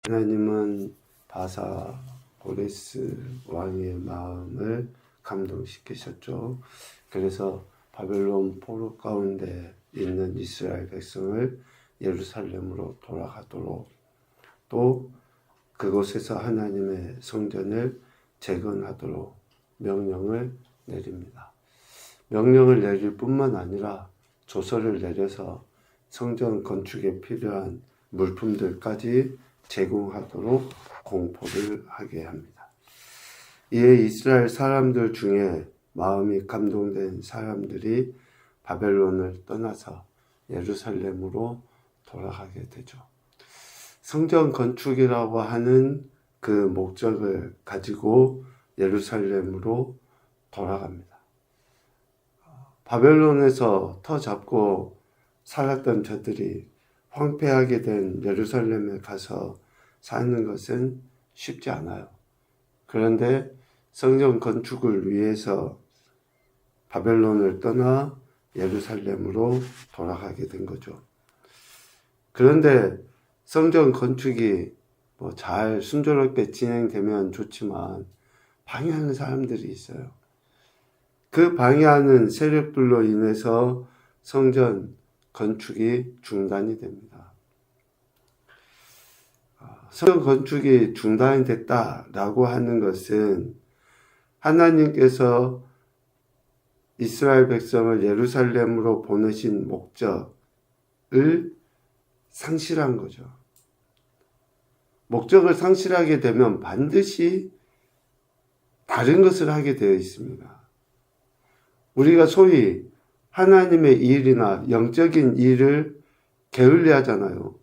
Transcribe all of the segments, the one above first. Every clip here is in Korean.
하나님은 바사 고레스 왕의 마음을 감동시키셨죠. 그래서 바벨론 포로 가운데 있는 이스라엘 백성을 예루살렘으로 돌아가도록, 또 그곳에서 하나님의 성전을 재건하도록 명령을 내립니다. 명령을 내릴 뿐만 아니라 조서를 내려서 성전 건축에 필요한 물품들까지 제공하도록 공포를 하게 합니다. 이에 이스라엘 사람들 중에 마음이 감동된 사람들이 바벨론을 떠나서 예루살렘으로 돌아가게 되죠. 성전 건축이라고 하는 그 목적을 가지고 예루살렘으로 돌아갑니다. 바벨론에서 터 잡고 살았던 저들이 황폐하게 된 예루살렘에 가서 사는 것은 쉽지 않아요. 그런데 성전 건축을 위해서 바벨론을 떠나 예루살렘으로 돌아가게 된 거죠. 그런데 성전 건축이 잘 순조롭게 진행되면 좋지만 방해하는 사람들이 있어요. 그 방해하는 세력들로 인해서 성전 건축이 중단이 됩니다. 성전 건축이 중단이 됐다라고 하는 것은 하나님께서 이스라엘 백성을 예루살렘으로 보내신 목적을 상실한 거죠. 목적을 상실하게 되면 반드시 다른 것을 하게 되어 있습니다. 우리가 소위 하나님의 일이나 영적인 일을 게을리 하잖아요.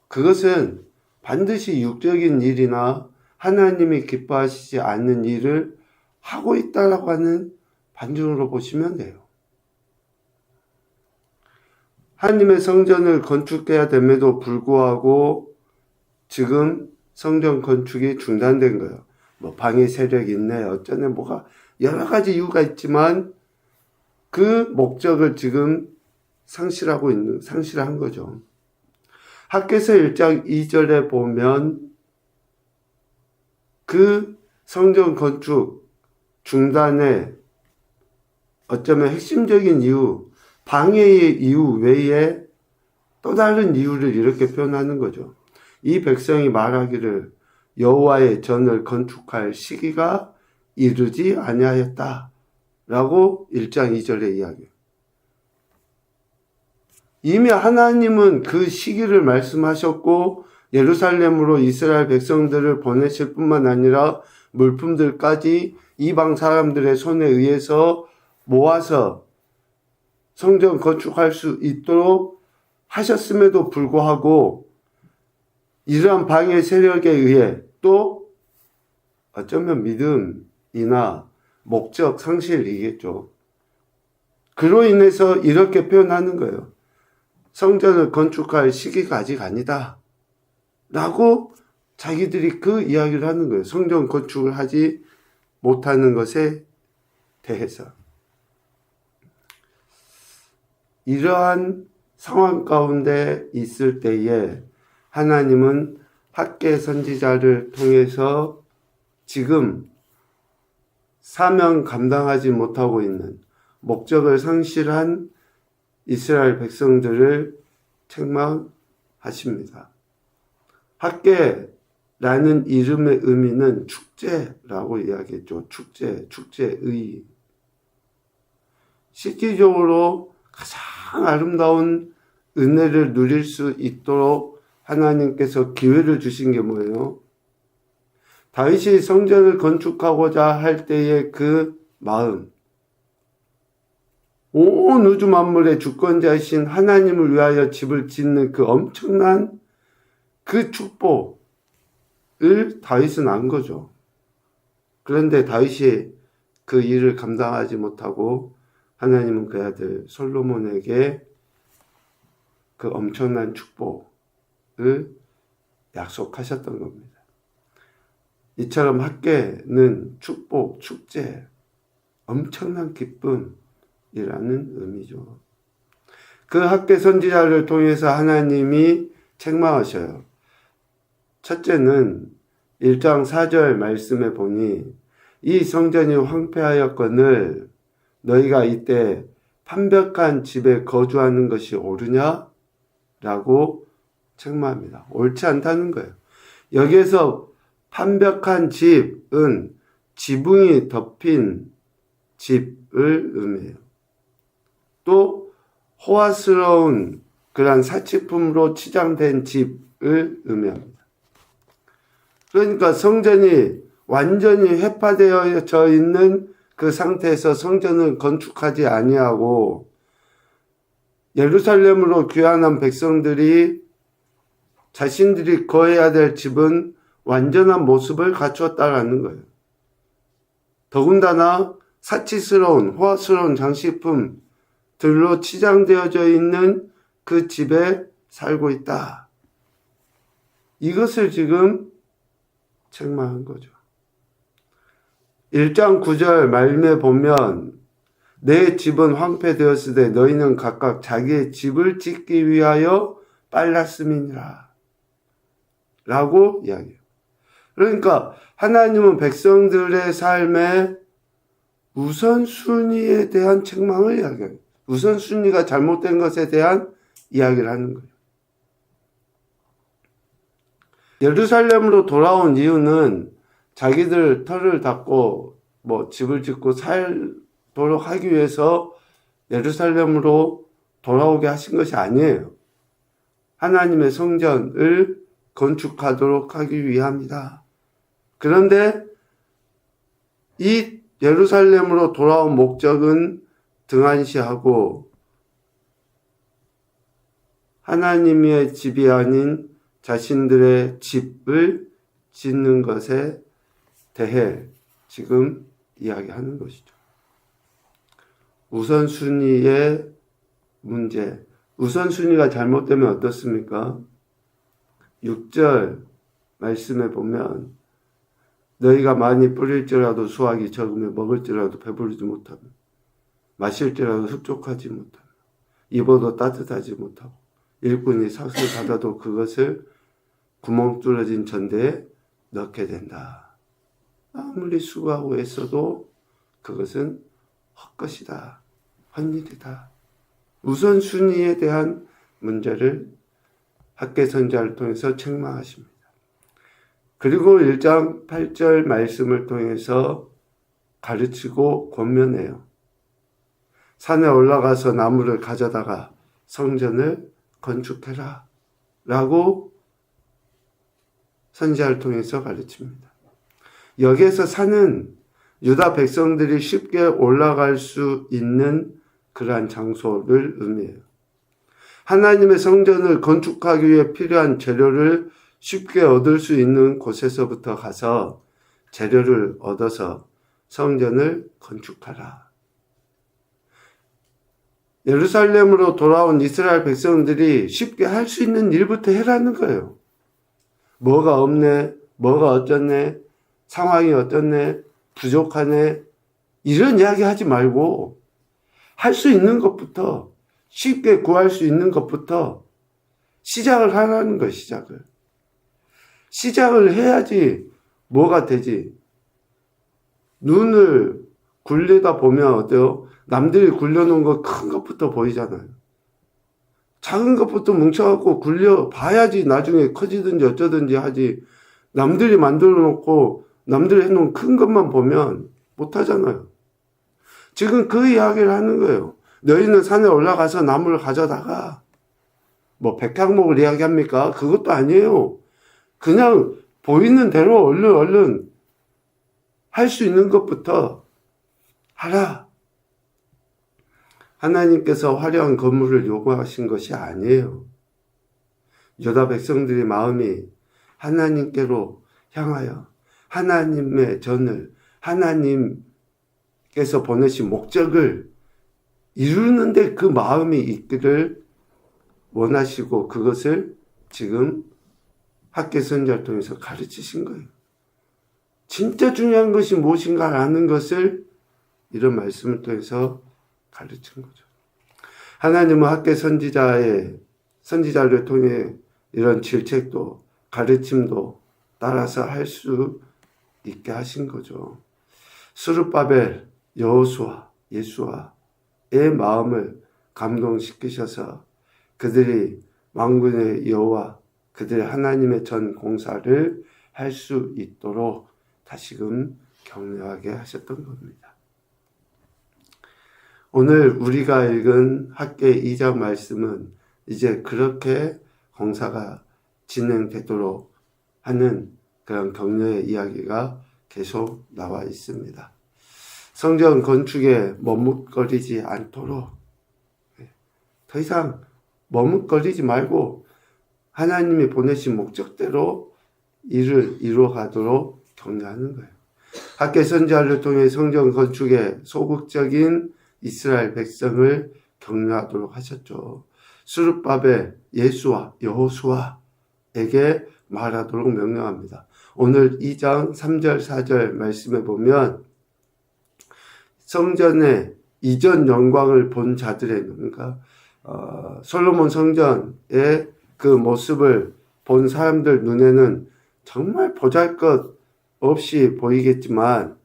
그것은 반드시 육적인 일이나 하나님이 기뻐하시지 않는 일을 하고 있다라고 하는 반증으로 보시면 돼요. 하나님의 성전을 건축해야 됨에도 불구하고 지금 성전 건축이 중단된 거예요. 방해 세력이 있네, 어쩌네, 뭐가 여러 가지 이유가 있지만 그 목적을 지금 상실한 거죠. 학개서 1장 2절에 보면 그 성전 건축 중단의 어쩌면 핵심적인 이유, 방해의 이유 외에 또 다른 이유를 이렇게 표현하는 거죠. 이 백성이 말하기를 여호와의 전을 건축할 시기가 이르지 아니하였다 라고 1장 2절에 이야기해요. 이미 하나님은 그 시기를 말씀하셨고 예루살렘으로 이스라엘 백성들을 보내실 뿐만 아니라 물품들까지 이방 사람들의 손에 의해서 모아서 성전 건축할 수 있도록 하셨음에도 불구하고 이러한 방해 세력에 의해 또 어쩌면 믿음이나 목적 상실이겠죠. 그로 인해서 이렇게 표현하는 거예요. 성전을 건축할 시기가 아직 아니다 라고 자기들이 그 이야기를 하는 거예요. 성전 건축을 하지 못하는 것에 대해서. 이러한 상황 가운데 있을 때에 하나님은 학개 선지자를 통해서 지금 사명 감당하지 못하고 있는 목적을 상실한 이스라엘 백성들을 책망하십니다. 학개라는 이름의 의미는 축제라고 이야기했죠. 축제의. 실질적으로 가장 아름다운 은혜를 누릴 수 있도록 하나님께서 기회를 주신 게 뭐예요? 다윗이 성전을 건축하고자 할 때의 그 마음, 온 우주 만물의 주권자이신 하나님을 위하여 집을 짓는 그 엄청난 그 축복을 다윗은 안 거죠. 그런데 다윗이 그 일을 감당하지 못하고 하나님은 그 아들 솔로몬에게 그 엄청난 축복을 약속하셨던 겁니다. 이처럼 학개는 축복, 축제, 엄청난 기쁨이라는 의미죠. 그 학개 선지자를 통해서 하나님이 책망하셔요. 첫째는 1장 4절 말씀에 보니 이 성전이 황폐하였거늘 너희가 이때 판벽한 집에 거주하는 것이 옳으냐? 라고 책망합니다. 옳지 않다는 거예요. 여기에서 판벽한 집은 지붕이 덮인 집을 의미해요. 또 호화스러운 그러한 사치품으로 치장된 집을 의미합니다. 그러니까 성전이 완전히 회파되어져 있는 그 상태에서 성전을 건축하지 아니하고 예루살렘으로 귀환한 백성들이 자신들이 거해야 될 집은 완전한 모습을 갖추었다라는 거예요. 더군다나 사치스러운 호화스러운 장식품들로 치장되어져 있는 그 집에 살고 있다. 이것을 지금 책망한 거죠. 1장 9절 말씀에 보면 내 집은 황폐되었으되 너희는 각각 자기의 집을 짓기 위하여 빨랐음이니라 라고 이야기해요. 그러니까 하나님은 백성들의 삶의 우선순위에 대한 책망을 이야기해요. 우선순위가 잘못된 것에 대한 이야기를 하는 거예요. 예루살렘으로 돌아온 이유는 자기들 터를 닦고 집을 짓고 살도록 하기 위해서 예루살렘으로 돌아오게 하신 것이 아니에요. 하나님의 성전을 건축하도록 하기 위함이다. 그런데 이 예루살렘으로 돌아온 목적은 등한시하고 하나님의 집이 아닌 자신들의 집을 짓는 것에 대해 지금 이야기하는 것이죠. 우선순위의 문제. 우선순위가 잘못되면 어떻습니까? 6절 말씀에 보면 너희가 많이 뿌릴지라도 수확이 적으며 먹을지라도 배부르지 못하며 마실지라도 흡족하지 못하며 입어도 따뜻하지 못하고 일꾼이 삭을 받아도 그것을 구멍 뚫어진 전대에 넣게 된다. 아무리 수고하고 애써도 그것은 헛것이다. 헛일이다. 우선순위에 대한 문제를 학개 선지자를 통해서 책망하십니다. 그리고 1장 8절 말씀을 통해서 가르치고 권면해요. 산에 올라가서 나무를 가져다가 성전을 건축해라 라고 선지자를 통해서 가르칩니다. 여기에서 산은 유다 백성들이 쉽게 올라갈 수 있는 그러한 장소를 의미해요. 하나님의 성전을 건축하기 위해 필요한 재료를 쉽게 얻을 수 있는 곳에서부터 가서 재료를 얻어서 성전을 건축하라. 예루살렘으로 돌아온 이스라엘 백성들이 쉽게 할 수 있는 일부터 해라는 거예요. 뭐가 없네, 뭐가 어쩌네, 상황이 어떻네, 부족하네, 이런 이야기 하지 말고 할 수 있는 것부터, 쉽게 구할 수 있는 것부터 시작을 하라는 거예요, 시작을. 시작을 해야지 뭐가 되지. 눈을 굴리다 보면 어때요? 남들이 굴려놓은 거 큰 것부터 보이잖아요. 작은 것부터 뭉쳐갖고 굴려 봐야지 나중에 커지든지 어쩌든지 하지. 남들이 만들어 놓고 남들이 해놓은 큰 것만 보면 못하잖아요. 지금 그 이야기를 하는 거예요. 너희는 산에 올라가서 나무를 가져다가 백향목을 이야기합니까? 그것도 아니에요. 그냥 보이는 대로 얼른 할 수 있는 것부터 하라. 하나님께서 화려한 건물을 요구하신 것이 아니에요. 유다 백성들의 마음이 하나님께로 향하여 하나님의 전을, 하나님께서 보내신 목적을 이루는데 그 마음이 있기를 원하시고 그것을 지금 학개 선지자를 통해서 가르치신 거예요. 진짜 중요한 것이 무엇인가 아는 것을 이런 말씀을 통해서 가르친 거죠. 하나님은 학개 선지자를 통해 이런 질책도 가르침도 따라서 할 수 있게 하신 거죠. 스룹바벨, 여호수아, 예수아의 마음을 감동시키셔서 그들이 만군의 여호와, 그들의 하나님의 전 공사를 할 수 있도록 다시금 격려하게 하셨던 겁니다. 오늘 우리가 읽은 학개 2장 말씀은 이제 그렇게 공사가 진행되도록 하는 그런 격려의 이야기가 계속 나와 있습니다. 성전 건축에 머뭇거리지 않도록 더 이상 머뭇거리지 말고 하나님이 보내신 목적대로 일을 이루어가도록 격려하는 거예요. 학개 선지자를 통해 성전 건축에 소극적인 이스라엘 백성을 격려하도록 하셨죠. 스룹바벨, 예수아, 여호수아에게 말하도록 명령합니다. 오늘 2장 3절 4절 말씀에 보면 성전의 이전 영광을 본 자들의, 그러니까 솔로몬 성전의 그 모습을 본 사람들 눈에는 정말 보잘것없이 보이겠지만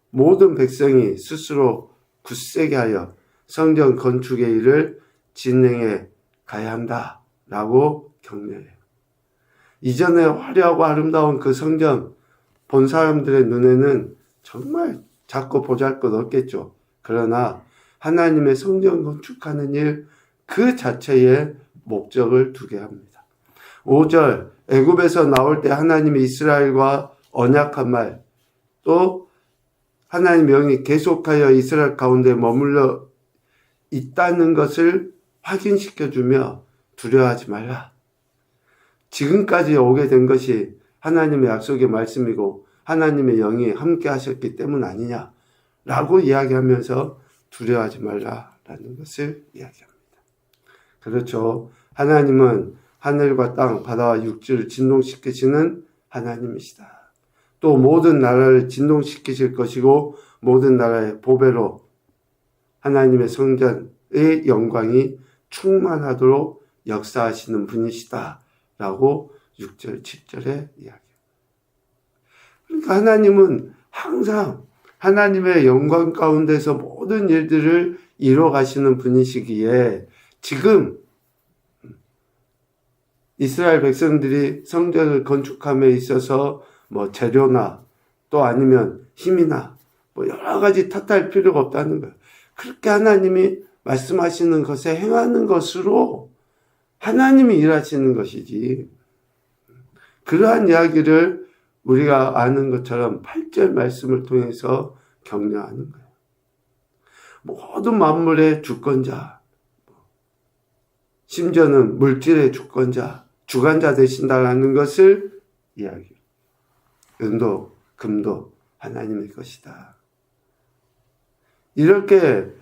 모든 백성이 스스로 굳세게 하여 성전 건축의 일을 진행해 가야 한다라고 격려해요. 이전에 화려하고 아름다운 그 성전 본 사람들의 눈에는 정말 작고 보잘것없겠죠. 그러나 하나님의 성전 건축하는 일 그 자체에 목적을 두게 합니다. 5절, 애굽에서 나올 때 하나님이 이스라엘과 언약한 말, 또 하나님 영이 계속하여 이스라엘 가운데 머물러 있다는 것을 확인시켜주며 두려워하지 말라. 지금까지 오게 된 것이 하나님의 약속의 말씀이고 하나님의 영이 함께 하셨기 때문 아니냐라고 이야기하면서 두려워하지 말라라는 것을 이야기합니다. 그렇죠. 하나님은 하늘과 땅, 바다와 육지를 진동시키시는 하나님이시다. 또 모든 나라를 진동시키실 것이고 모든 나라의 보배로 하나님의 성전의 영광이 충만하도록 역사하시는 분이시다 라고 6절 7절에 이야기합니다. 그러니까 하나님은 항상 하나님의 영광 가운데서 모든 일들을 이루어 가시는 분이시기에 지금 이스라엘 백성들이 성전을 건축함에 있어서 뭐 재료나 또 아니면 힘이나 뭐 여러 가지 탓할 필요가 없다는 거예요. 그렇게 하나님이 말씀하시는 것에 행하는 것으로 하나님이 일하시는 것이지. 그러한 이야기를 우리가 아는 것처럼 8절 말씀을 통해서 격려하는 거예요. 모든 만물의 주권자, 심지어는 물질의 주권자, 주관자 되신다라는 것을 이야기해요. 은도, 금도 하나님의 것이다. 이렇게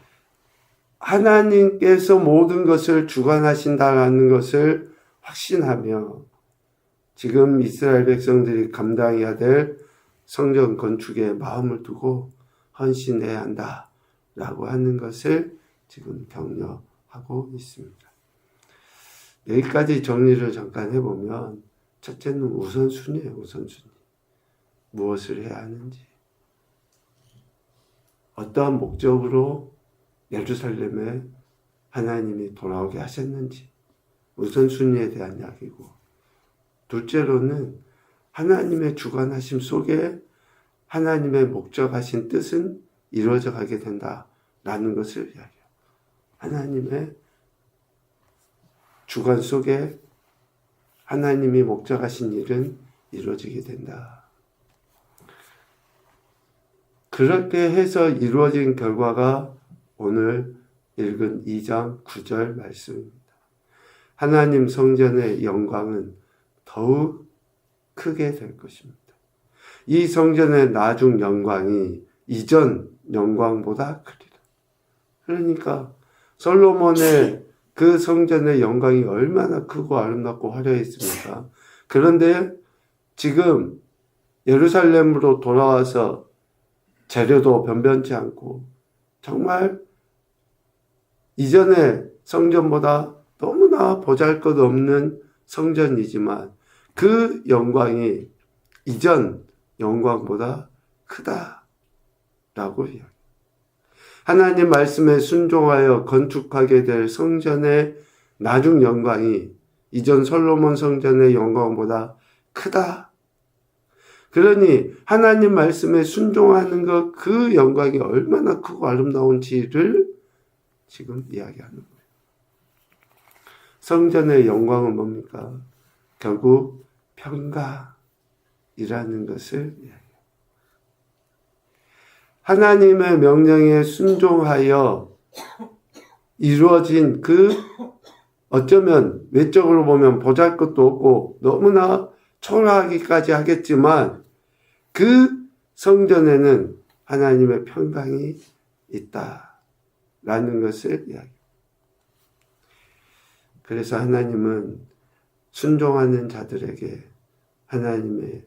하나님께서 모든 것을 주관하신다라는 것을 확신하며 지금 이스라엘 백성들이 감당해야 될 성전 건축에 마음을 두고 헌신해야 한다라고 하는 것을 지금 격려하고 있습니다. 여기까지 정리를 잠깐 해보면 첫째는 우선순위예요. 우선순위. 무엇을 해야 하는지, 어떠한 목적으로 예루살렘에 하나님이 돌아오게 하셨는지 우선순위에 대한 이야기고, 둘째로는 하나님의 주관하심 속에 하나님의 목적하신 뜻은 이루어져 가게 된다라는 것을 이야기해요. 하나님의 주관 속에 하나님이 목적하신 일은 이루어지게 된다. 그렇게 해서 이루어진 결과가 오늘 읽은 2장 9절 말씀입니다. 하나님 성전의 영광은 더욱 크게 될 것입니다. 이 성전의 나중 영광이 이전 영광보다 크리라. 그러니까 솔로몬의 그 성전의 영광이 얼마나 크고 아름답고 화려했습니까? 그런데 지금 예루살렘으로 돌아와서 재료도 변변치 않고 정말 이전의 성전보다 너무나 보잘것없는 성전이지만 그 영광이 이전 영광보다 크다라고 이야기합니다. 하나님 말씀에 순종하여 건축하게 될 성전의 나중 영광이 이전 솔로몬 성전의 영광보다 크다. 그러니 하나님 말씀에 순종하는 것, 그 영광이 얼마나 크고 아름다운지를 지금 이야기하는 거예요. 성전의 영광은 뭡니까? 결국 평강이라는 것을 이야기해요. 하나님의 명령에 순종하여 이루어진 그 어쩌면 외적으로 보면 보잘것도 없고 너무나 초라하기까지 하겠지만 그 성전에는 하나님의 평강이 있다라는 것을 이야기합니다. 그래서 하나님은 순종하는 자들에게 하나님의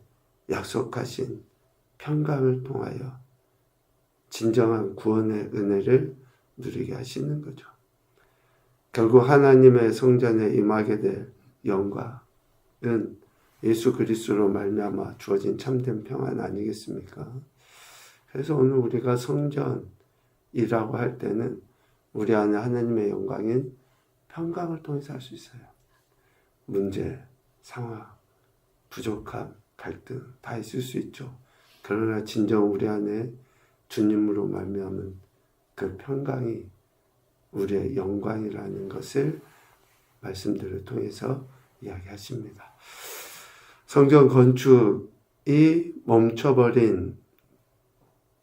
약속하신 평강을 통하여 진정한 구원의 은혜를 누리게 하시는 거죠. 결국 하나님의 성전에 임하게 될 영광은 예수 그리스도로 말미암아 주어진 참된 평안 아니겠습니까? 그래서 오늘 우리가 성전이라고 할 때는 우리 안에 하나님의 영광인 평강을 통해서 할 수 있어요. 문제, 상황, 부족함, 갈등 다 있을 수 있죠. 그러나 진정 우리 안에 주님으로 말미암은 그 평강이 우리의 영광이라는 것을 말씀들을 통해서 이야기하십니다. 성전 건축이 멈춰버린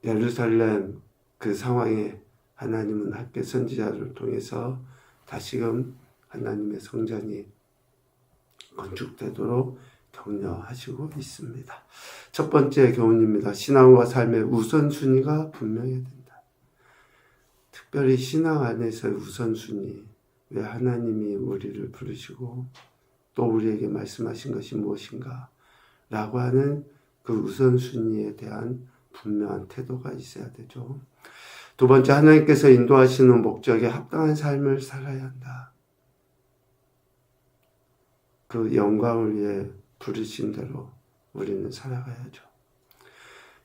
예루살렘 그 상황에 하나님은 학개 선지자를 통해서 다시금 하나님의 성전이 건축되도록 격려하시고 있습니다. 첫 번째 교훈입니다. 신앙과 삶의 우선순위가 분명해야 된다. 특별히 신앙 안에서의 우선순위, 왜 하나님이 우리를 부르시고 또 우리에게 말씀하신 것이 무엇인가 라고 하는 그 우선순위에 대한 분명한 태도가 있어야 되죠. 두 번째, 하나님께서 인도하시는 목적에 합당한 삶을 살아야 한다. 그 영광을 위해 부르신 대로 우리는 살아가야죠.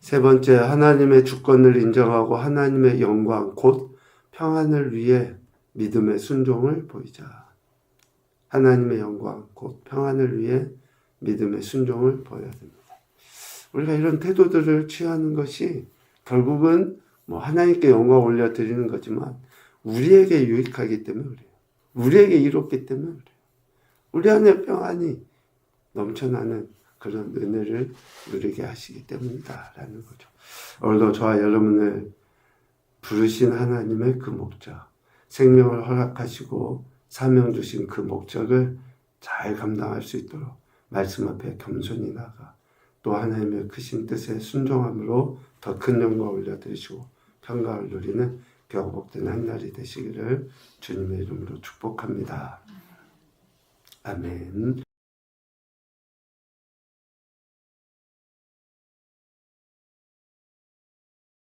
세 번째, 하나님의 주권을 인정하고 하나님의 영광, 곧 평안을 위해 믿음의 순종을 보이자. 하나님의 영광, 곧 평안을 위해 믿음의 순종을 보여야 됩니다. 우리가 이런 태도들을 취하는 것이 결국은 하나님께 영광 올려드리는 거지만 우리에게 유익하기 때문에 그래요. 우리에게 이롭기 때문에 그래요. 우리 안에 평안이 넘쳐나는 그런 은혜를 누리게 하시기 때문이다라는 거죠. 오늘도 저와 여러분을 부르신 하나님의 그 목적, 생명을 허락하시고 사명 주신 그 목적을 잘 감당할 수 있도록 말씀 앞에 겸손히 나가 또 하나님의 크신 뜻에 순종함으로 더 큰 영광을 올려드리시고 평강을 누리는 귀하고 복된 한 날이 되시기를 주님의 이름으로 축복합니다. 아멘.